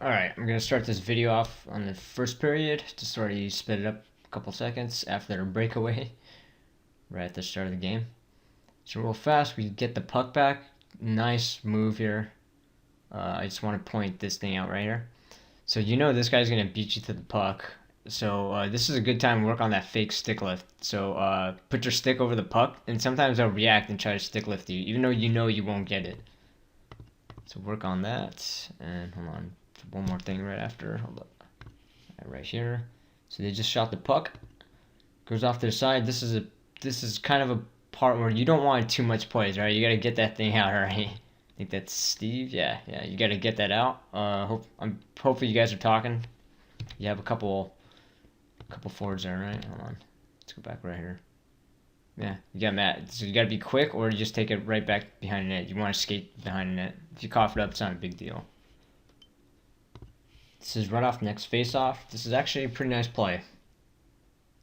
Alright, I'm going to start this video off on the first period. Just already sped it up a couple seconds after their breakaway right at the start of the game. So real fast, we get the puck back. Nice move here. I just want to point this thing out right here. So you know this guy's going to beat you to the puck. So this is a good time to work on that fake stick lift. So put your stick over the puck, and sometimes they'll react and try to stick lift you, even though you know you won't get it. So work on that, and hold on. One more thing right after. Hold up. Right here. So they just shot the puck. Goes off to the side. This is kind of a part where you don't want too much poise, right? You gotta get that thing out, right? I think that's Steve. Yeah. You gotta get that out. Hopefully you guys are talking. You have a couple forwards there, right? Hold on. Let's go back right here. Yeah, you got Matt. So you gotta be quick, or you just take it right back behind the net. You want to skate behind the net. If you cough it up, it's not a big deal. This is right off next face-off. This is actually a pretty nice play.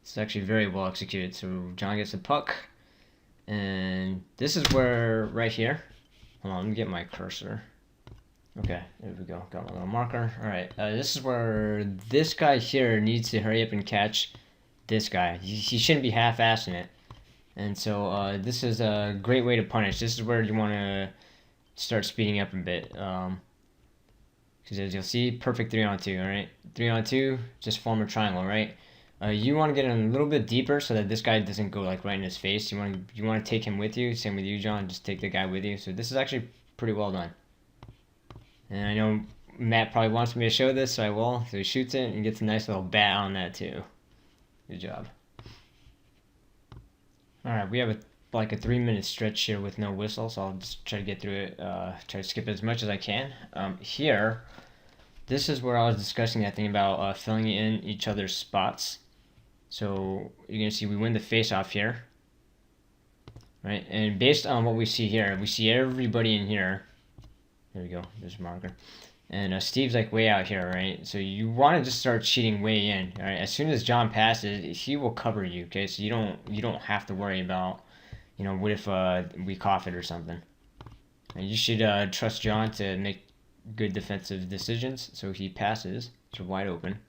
It's actually very well executed. So John gets the puck. And this is where, right here. Hold on, let me get my cursor. Okay, there we go. Got my little marker. Alright, this is where this guy here needs to hurry up and catch this guy. He shouldn't be half-assing it. And so this is a great way to punish. This is where you want to start speeding up a bit. Because as you'll see, perfect 3-on-2, alright? 3-on-2, just form a triangle, right? You want to get in a little bit deeper so that this guy doesn't go like right in his face. You want to take him with you. Same with you, John. Just take the guy with you. So this is actually pretty well done. And I know Matt probably wants me to show this, so I will. So he shoots it and gets a nice little bat on that too. Good job. Alright, we have like a 3-minute stretch here with no whistle, so I'll just try to get through it, try to skip it as much as I can. Here, this is where I was discussing that thing about filling in each other's spots. So you're going to see we win the face-off here, right? And based on what we see here, we see everybody in here. There we go, there's a marker. And Steve's like way out here, right? So you want to just start cheating way in, all right? As soon as John passes, he will cover you, okay? So you don't have to worry about, what if we cough it or something. And you should trust John to make good defensive decisions. So he passes, so wide open.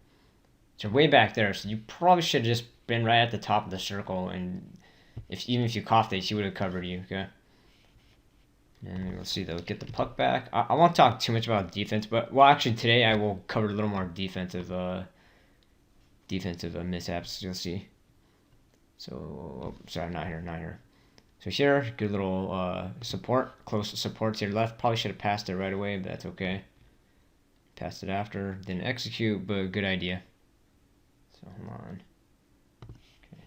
So way back there, so you probably should have just been right at the top of the circle, and even if you coughed it, he would have covered you, okay? And we'll see, though. Get the puck back. I won't talk too much about defense, but, well, actually, today I will cover a little more defensive mishaps, you'll see. So, sorry, not here. So here, good little support, close support to your left. Probably should have passed it right away, but that's okay. Passed it after, didn't execute, but good idea. So, hold on. Okay.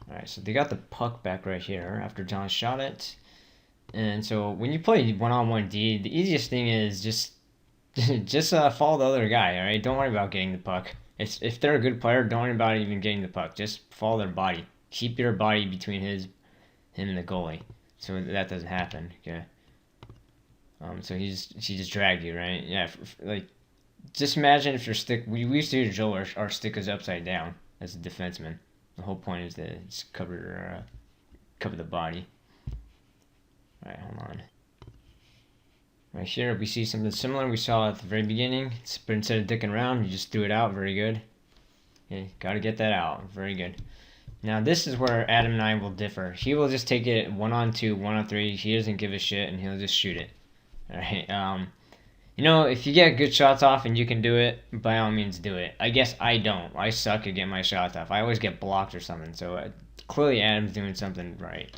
Alright, so they got the puck back right here after John shot it. And so when you play one-on-one D, the easiest thing is just follow the other guy, all right? Don't worry about getting the puck. If they're a good player, don't worry about even getting the puck. Just follow their body. Keep your body between him and the goalie, so that doesn't happen. Okay. So she just dragged you, right? Yeah. Like, just imagine if your stick. We used to do Joel. Our stick is upside down as a defenseman. The whole point is to just cover the body. Alright, hold on. Right here, we see something similar we saw at the very beginning. But instead of dicking around, you just threw it out. Very good. Okay, gotta get that out. Very good. Now, this is where Adam and I will differ. He will just take it 1-on-2, 1-on-3. He doesn't give a shit, and he'll just shoot it. Alright, if you get good shots off and you can do it, by all means do it. I guess I don't. I suck at getting my shots off. I always get blocked or something. So, clearly Adam's doing something right.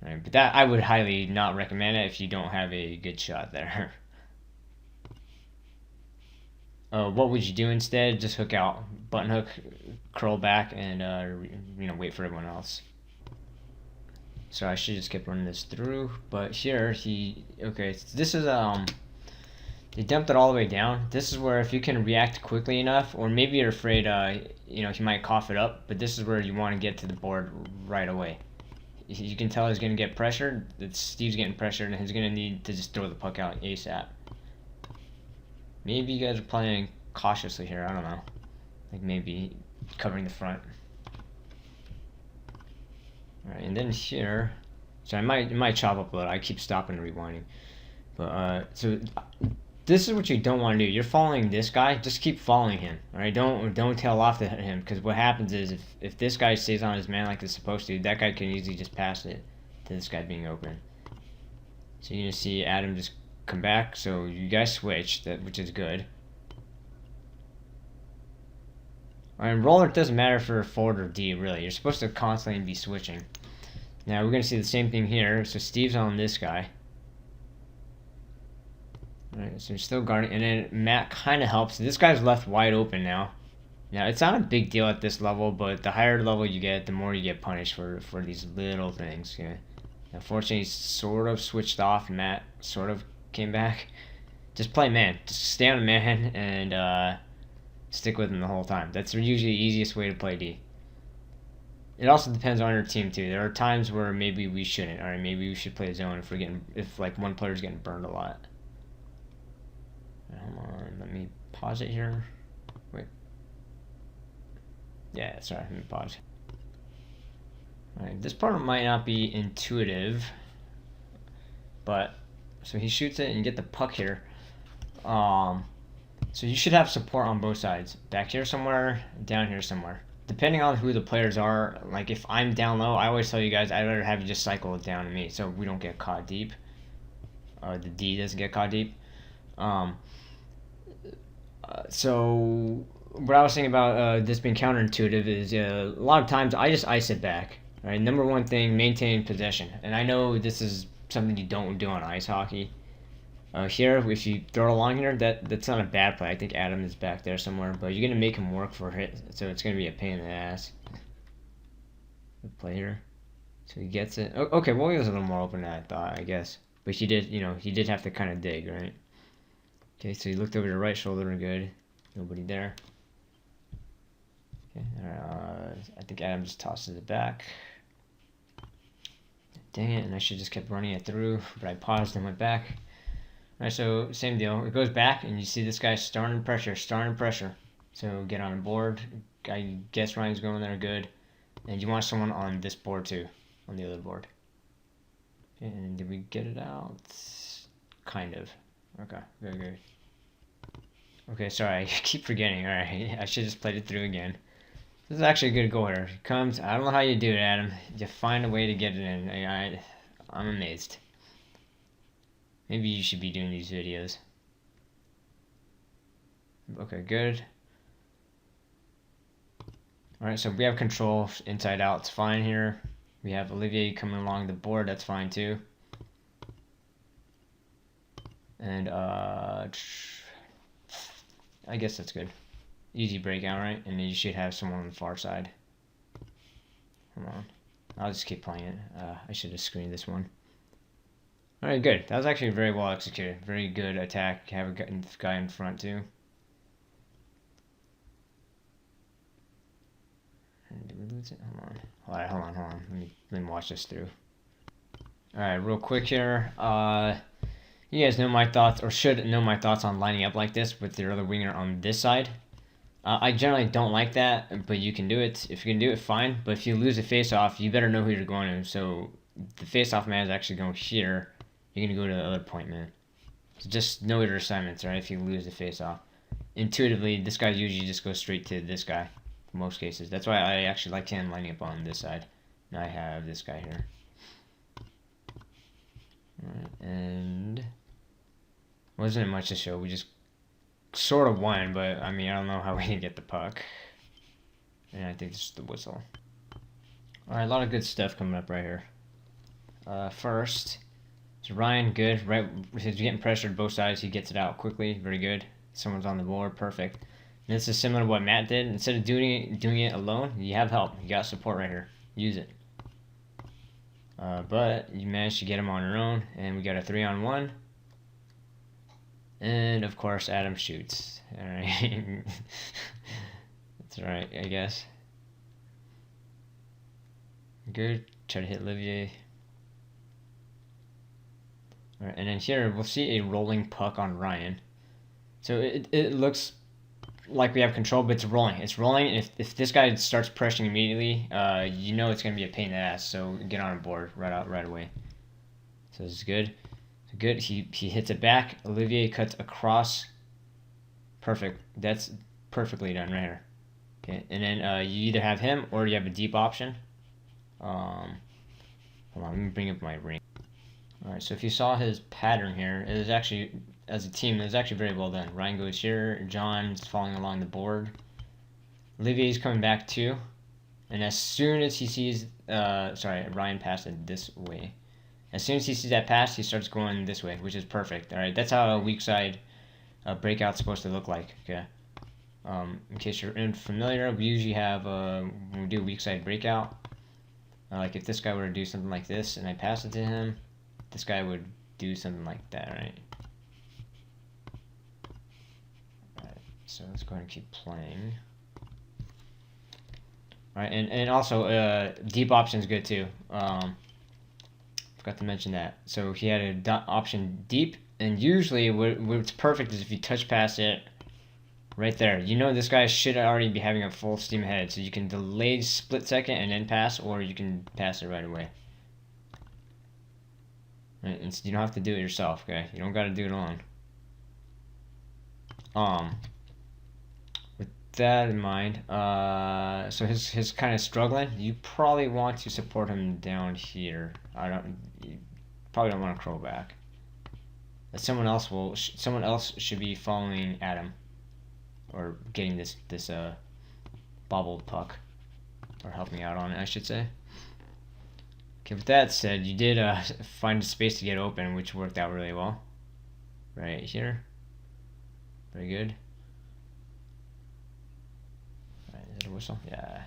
Right, but that I would highly not recommend it if you don't have a good shot there. What would you do instead? Just hook out, button hook, curl back, and wait for everyone else. So I should just keep running this through. But here this is they dumped it all the way down. This is where if you can react quickly enough, or maybe you're afraid he might cough it up, but this is where you want to get to the board right away. You can tell he's going to get pressured. That Steve's getting pressured, and he's going to need to just throw the puck out ASAP. Maybe you guys are playing cautiously here. I don't know. Like maybe covering the front. All right, and then here, so it might chop up a little. I keep stopping and rewinding, but so this is what you don't want to do. You're following this guy, just keep following him. All right, don't tail off to him, because what happens is if this guy stays on his man like it's supposed to, that guy can easily just pass it to this guy being open. So you're gonna see Adam just come back. So you guys switch, which is good. All right, roller, it doesn't matter for forward or D really. You're supposed to constantly be switching. Now we're gonna see the same thing here. So Steve's on this guy. Alright, so he's still guarding, and then Matt kind of helps. This guy's left wide open now. Now, it's not a big deal at this level, but the higher level you get, the more you get punished for these little things. Yeah. Unfortunately, he sort of switched off. Matt sort of came back. Just play man. Just stay on the man and stick with him the whole time. That's usually the easiest way to play D. It also depends on your team too. There are times where maybe we shouldn't. All right, maybe we should play zone if like one player's getting burned a lot. Hold on, let me pause it here. Wait. Yeah, sorry, let me pause. Alright, this part might not be intuitive, but so he shoots it and you get the puck here. So you should have support on both sides. Back here somewhere, down here somewhere. Depending on who the players are, like if I'm down low, I always tell you guys I'd rather have you just cycle it down to me so we don't get caught deep. Or the D doesn't get caught deep. So what I was saying about this being counterintuitive is a lot of times I just ice it back. Right, number one thing, maintain possession. And I know this is something you don't do on ice hockey. Here, if you throw it along here, that's not a bad play. I think Adam is back there somewhere, but you're gonna make him work for it, so it's gonna be a pain in the ass. Good play here, so he gets it. Okay, well he was a little more open than I thought, I guess. But he did have to kind of dig, right? Okay, so he looked over the right shoulder and good. Nobody there. Okay, I think Adam just tosses it back. Dang it, and I should just kept running it through, but I paused and went back. Alright, so same deal. It goes back, and you see this guy starting pressure. So get on the board. I guess Ryan's going there good. And you want someone on this board too, on the other board. Okay, and did we get it out? Kind of. Okay, very good. Okay, sorry, I keep forgetting. Alright, I should just played it through again. This is actually a good goal here. It comes, I don't know how you do it, Adam. You find a way to get it in. I'm amazed. Maybe you should be doing these videos. Okay, good. Alright, so we have control inside out. It's fine here. We have Olivier coming along the board. That's fine too. And I guess that's good. Easy breakout, right? And then you should have someone on the far side. Come on. I'll just keep playing it. I should have screened this one. Alright, good. That was actually very well executed. Very good attack. Have a guy in front too. Did we lose it? Hold on. Alright, hold on. Let me watch this through. Alright, real quick here. You guys know my thoughts, or should know my thoughts on lining up like this with your other winger on this side. I generally don't like that, but you can do it. If you can do it, fine. But if you lose a face-off, you better know who you're going to. So the face-off man is actually going here. You're going to go to the other point man. So just know your assignments, right? If you lose the face-off. Intuitively, this guy usually just goes straight to this guy in most cases. That's why I actually like him lining up on this side. Now I have this guy here. Alright, and wasn't much to show. We just sort of won, but I mean, I don't know how we didn't get the puck. And I think this is the whistle. Alright, a lot of good stuff coming up right here. First, so Ryan, good. Right, he's getting pressured both sides. He gets it out quickly. Very good. Someone's on the board. Perfect. And this is similar to what Matt did. Instead of doing it alone, you have help. You got support right here. Use it. But you managed to get him on your own, and we got a 3-on-1. And of course, Adam shoots. All right, that's all right, I guess. Good. Try to hit Olivier. All right, and then here we'll see a rolling puck on Ryan. So it looks like we have control, but it's rolling. It's rolling, and if this guy starts pressuring immediately, you know it's gonna be a pain in the ass. So get on board right away. So this is good. Good. He hits it back. Olivier cuts across. Perfect. That's perfectly done right here. Okay, and then you either have him or you have a deep option. Hold on, let me bring up my ring. All right, so if you saw his pattern here, it is actually, as a team, it is actually very well done. Ryan goes here. John's following along the board. Olivier's coming back too. And as soon as he sees, Ryan passed it this way. As soon as he sees that pass, he starts going this way, which is perfect. All right, that's how a weak side breakout's supposed to look like. Okay. In case you're unfamiliar, we usually have when we do a weak side breakout. Like if this guy were to do something like this, and I pass it to him, this guy would do something like that, right? All right. So let's go ahead and keep playing. All right, and also deep option is good too. Forgot to mention that. So he had a option deep, and usually what's perfect is if you touch pass it right there. You know this guy should already be having a full steam ahead, so you can delay split second and then pass, or you can pass it right away. Right, and so you don't have to do it yourself, okay? You don't got to do it alone. With that in mind, so his kind of struggling. You probably want to support him down here. You probably don't want to curl back. But someone else should be following Adam, or getting this bobbled puck, or helping out on it, I should say. Okay, with that said, you did find a space to get open, which worked out really well. Right here. Very good. Right, is it a whistle? Yeah.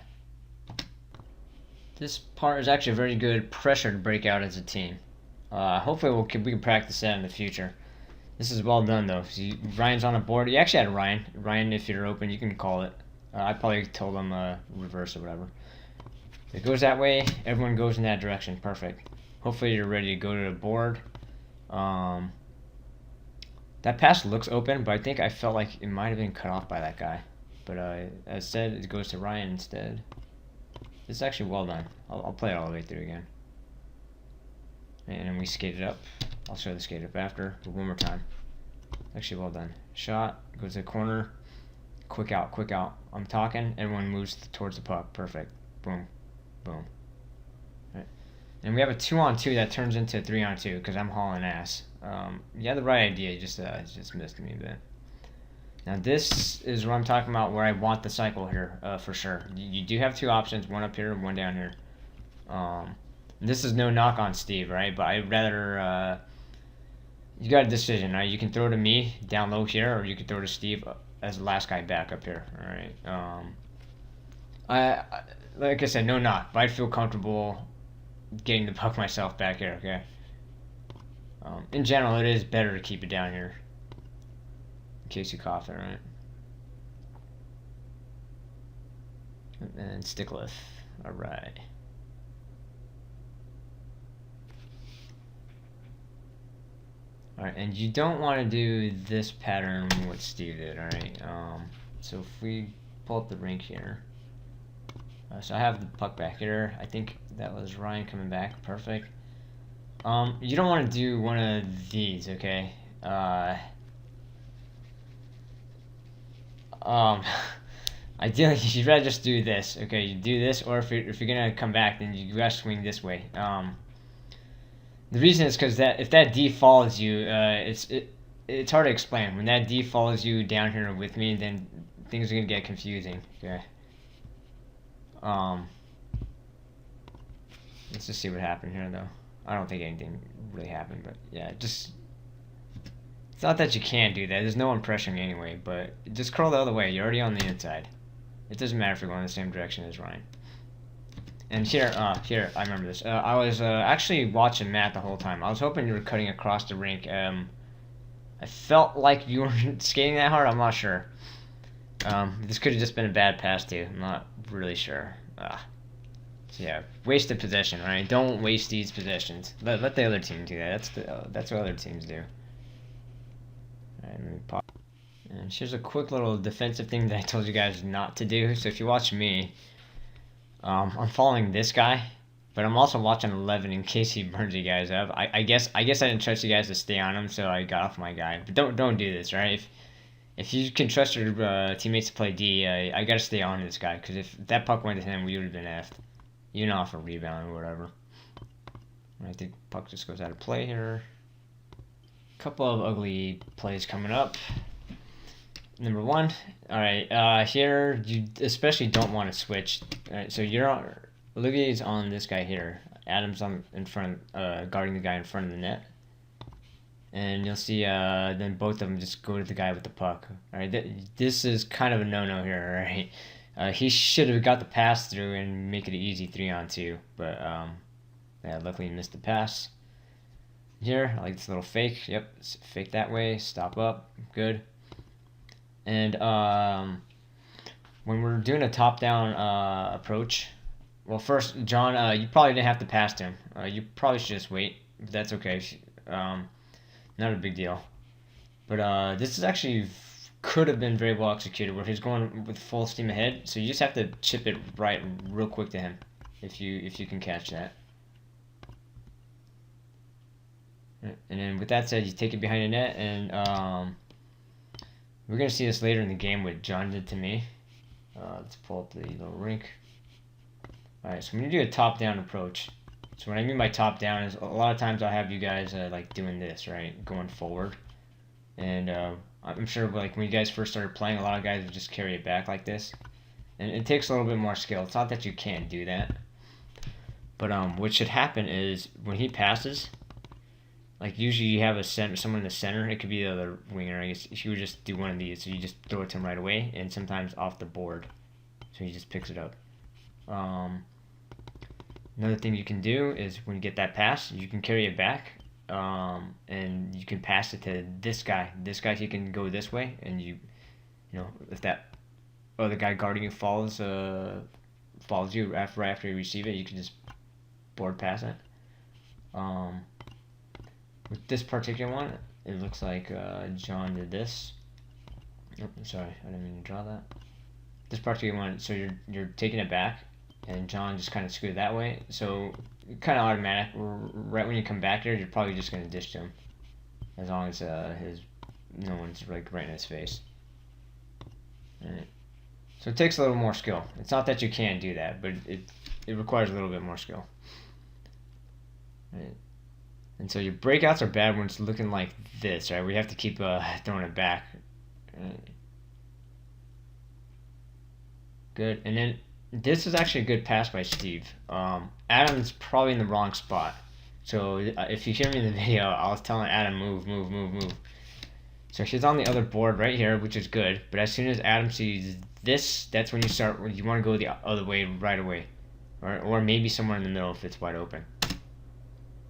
This part is actually a very good pressure to break out as a team. Hopefully we can practice that in the future. This is well done though. See, Ryan's on a board. You actually had Ryan. Ryan, if you're open, you can call it. I probably told him reverse or whatever. If it goes that way, everyone goes in that direction. Perfect. Hopefully you're ready to go to the board. That pass looks open, but I think I felt like it might have been cut off by that guy. But as said, it goes to Ryan instead. This is actually well done. I'll play it all the way through again. And then we skate it up. I'll show the skate up after, but one more time. Actually well done. Shot, goes to the corner. Quick out, quick out. I'm talking, everyone moves towards the puck. Perfect. Boom. Boom. Right. And we have a 2-on-2 that turns into a 3-on-2 because I'm hauling ass. You had the right idea, you just missed me a bit. Now this is what I'm talking about, where I want the cycle here, for sure. You do have two options, one up here and one down here. This is no knock on Steve, right? But I'd rather, you got a decision, right? You can throw to me down low here, or you can throw to Steve as the last guy back up here, all right? Like I said, no knock, but I'd feel comfortable getting the puck myself back here, okay? In general, it is better to keep it down here. In case you cough it, right? And stick lift. Alright. Alright, and you don't want to do this pattern what Steve did, alright? So if we pull up the rink here. So I have the puck back here. I think that was Ryan coming back. Perfect. You don't want to do one of these, okay? Ideally, you'd rather just do this, okay? You do this, or if you're gonna come back, then you gotta swing this way. The reason is because if that D follows you, it's hard to explain. When that D follows you down here with me, then things are gonna get confusing, okay? Let's just see what happened here, though. I don't think anything really happened, but yeah, it's not that you can't do that. There's no one pressuring anyway, but just curl the other way. You're already on the inside. It doesn't matter if you're going the same direction as Ryan. And here, I remember this. I was actually watching Matt the whole time. I was hoping you were cutting across the rink. I felt like you weren't skating that hard. I'm not sure. This could have just been a bad pass too. I'm not really sure. So yeah, wasted possession. All right, don't waste these possessions. Let the other team do that. That's what other teams do. All right, let me pause. And here's a quick little defensive thing that I told you guys not to do. So if you watch me, I'm following this guy, But I'm also watching 11 in case he burns you guys up. I guess I didn't trust you guys to stay on him, so I got off my guy. But don't do this, right? If you can trust your teammates to play D, I gotta stay on this guy because if that puck went to him, we would have been effed. Even off a rebound or whatever. I think puck just goes out of play here. Couple of ugly plays coming up. Number one, all right. Here you especially don't want to switch. All right, so Olivier's on this guy here. Adam's on in front, guarding the guy in front of the net. And you'll see, then both of them just go to the guy with the puck. All right, this is kind of a no-no here, right? He should have got the pass through and make it an easy 3-on-2, but yeah, luckily he missed the pass. Here, I like this little fake. Yep, fake that way. Stop up. Good. And when we're doing a top-down approach, well, first, John, you probably didn't have to pass to him. You probably should just wait. But that's okay. Not a big deal. But this is actually could have been very well executed, where he's going with full steam ahead. So you just have to chip it right real quick to him, if you can catch that. And then with that said, you take it behind the net, and we're going to see this later in the game what John did to me. Let's pull up the little rink. Alright, so when you do a top-down approach, so what I mean by top-down is a lot of times I'll have you guys like doing this, right, going forward. And I'm sure like when you guys first started playing, a lot of guys would just carry it back like this. And it takes a little bit more skill. It's not that you can't do that. But what should happen is when he passes, like usually you have someone in the center. It could be the other winger. I guess if you would just do one of these, so you just throw it to him right away, and sometimes off the board, so he just picks it up. Another thing you can do is when you get that pass, you can carry it back, and you can pass it to this guy. This guy, he can go this way, and you know, if that other guy guarding you follows you right after you receive it, you can just board pass it. With this particular one, it looks like John did this. Oh, sorry, I didn't mean to draw that. This particular one, so you're taking it back, and John just kind of screwed that way. So kind of automatic. Right when you come back here, you're probably just gonna dish to him, as long as no one's like right in his face. Alright. So it takes a little more skill. It's not that you can't do that, but it requires a little bit more skill. Right. And so your breakouts are bad when it's looking like this, right? We have to keep throwing it back. Right. Good. And then this is actually a good pass by Steve. Adam's probably in the wrong spot. So if you hear me in the video, I was telling Adam, move, move, move, move. So he's on the other board right here, which is good. But as soon as Adam sees this, that's when you want to go the other way right away. Or maybe somewhere in the middle if it's wide open.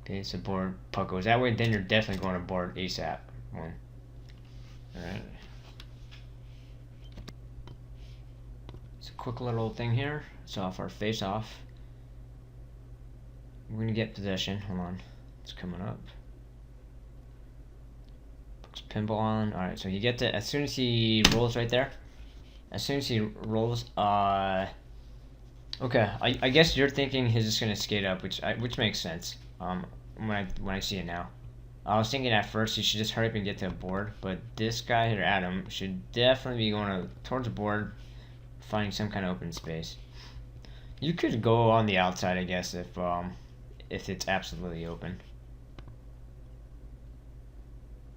Okay, so board puck goes that way, then you're definitely going to board ASAP. Alright. It's a quick little thing here. It's off our face off. We're going to get possession. Hold on. It's coming up. Puts pinball on. Alright, so you get to, as soon as he rolls right there. As soon as he rolls, okay, I guess you're thinking he's just going to skate up, which makes sense. When I see it now, I was thinking at first he should just hurry up and get to a board, but this guy here, Adam, should definitely be going towards the board, finding some kind of open space. You could go on the outside, I guess, if it's absolutely open.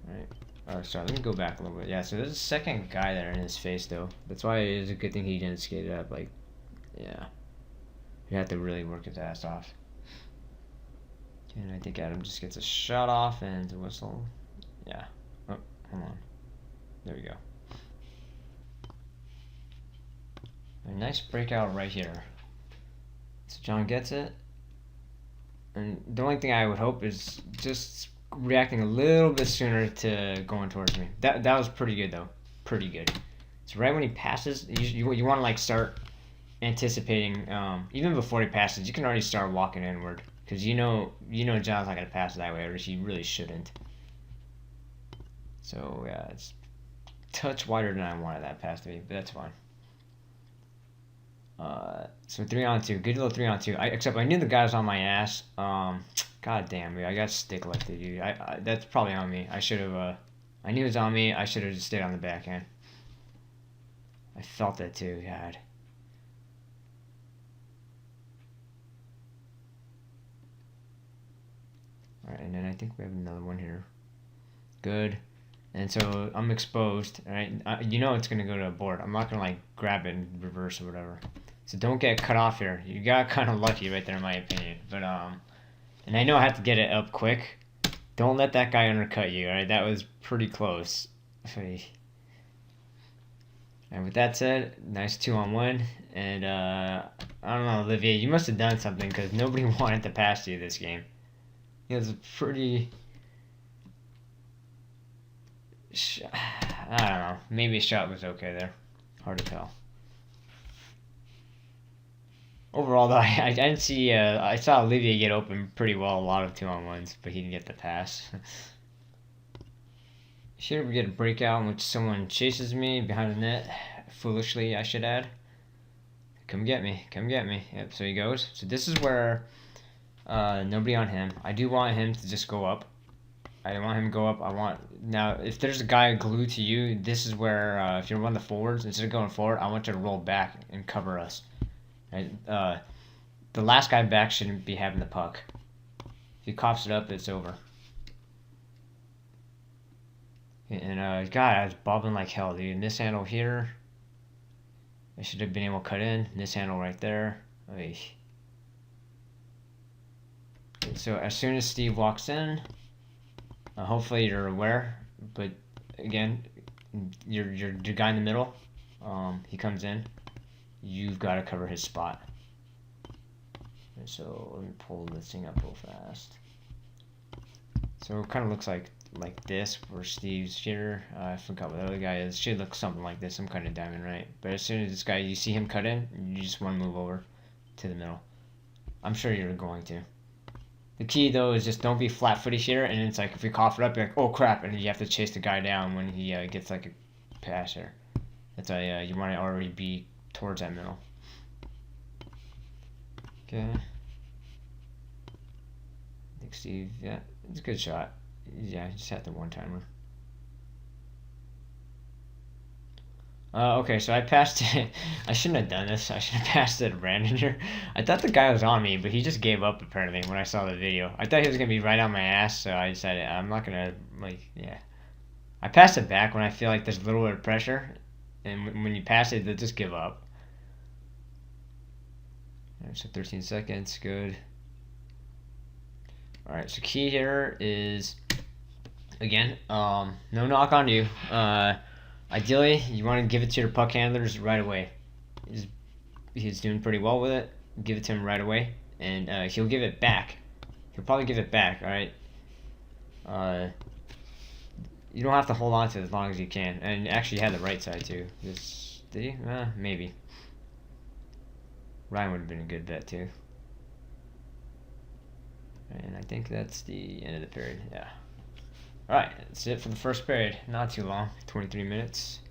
Right. Oh, sorry. Let me go back a little bit. Yeah. So there's a second guy there in his face, though. That's why it is a good thing he didn't skate it up. Like, yeah, you have to really work his ass off. And I think Adam just gets a shot off and a whistle. Yeah. Oh, hold on. There we go. A nice breakout right here. So John gets it. And the only thing I would hope is just reacting a little bit sooner to going towards me. That was pretty good, though. Pretty good. So right when he passes, you want to like start anticipating, even before he passes, you can already start walking inward. Because you know John's not going to pass that way, or he really shouldn't. So, yeah, it's a touch wider than I wanted that pass to be, but that's fine. So 3-on-2, good little 3-on-2. Except I knew the guy was on my ass. God damn, I got stick lifted, dude. That's probably on me. I should have. I knew it was on me. I should have just stayed on the backhand. I felt that too. God. All right, and then I think we have another one here. Good. And so I'm exposed, right? You know it's gonna go to a board. I'm not gonna like grab it and reverse or whatever. So don't get cut off here. You got kind of lucky right there, in my opinion. But and I know I have to get it up quick. Don't let that guy undercut you. All right, that was pretty close. And with that said, nice 2-on-1. And I don't know, Olivier, you must have done something because nobody wanted to pass you this game. It was a pretty. I don't know. Maybe a shot was okay there. Hard to tell. Overall, though, I didn't see. I saw Olivier get open pretty well a lot of 2-on-1s, but he didn't get the pass. Here we get a breakout in which someone chases me behind the net. Foolishly, I should add. Come get me. Come get me. Yep, so he goes. So this is where nobody on him. I do want him to just go up. I want him to go up. Now, if there's a guy glued to you, this is where, if you're one of the forwards, instead of going forward, I want you to roll back and cover us. Right? The last guy back shouldn't be having the puck. If he coughs it up, it's over. And, God, I was bobbing like hell, dude. And this handle here, I should have been able to cut in. This handle right there. Oy. So as soon as Steve walks in, hopefully you're aware, but again, you're the guy in the middle. He comes in, you've got to cover his spot. So let me pull this thing up real fast. So it kind of looks like this, where Steve's here. I forgot what the other guy is. Should look something like this, some kind of diamond, right? But as soon as this guy, you see him cut in, you just want to move over to the middle. I'm sure you're going to. The key, though, is just don't be flat-footed here, and it's like if you cough it up, you're like, oh, crap, and you have to chase the guy down when he gets, like, a pass here. That's why you want to already be towards that middle. Okay. I think Steve, yeah, it's a good shot. Yeah, just had the one-timer. Okay, so I passed it. I shouldn't have done this. I should have passed it to Brandon here. I thought the guy was on me, but he just gave up apparently when I saw the video. I thought he was going to be right on my ass, so I decided I'm not going to, like, yeah. I pass it back when I feel like there's a little bit of pressure, and when you pass it, they'll just give up. Alright, so 13 seconds, good. Alright, so key here is, again, no knock on you. Ideally, you want to give it to your puck handlers right away. He's doing pretty well with it. Give it to him right away, and he'll give it back. He'll probably give it back, alright? You don't have to hold on to it as long as you can. And actually, you had the right side, too. Did he? Maybe. Ryan would have been a good bet, too. And I think that's the end of the period, yeah. Alright, that's it for the first period. Not too long, 23 minutes.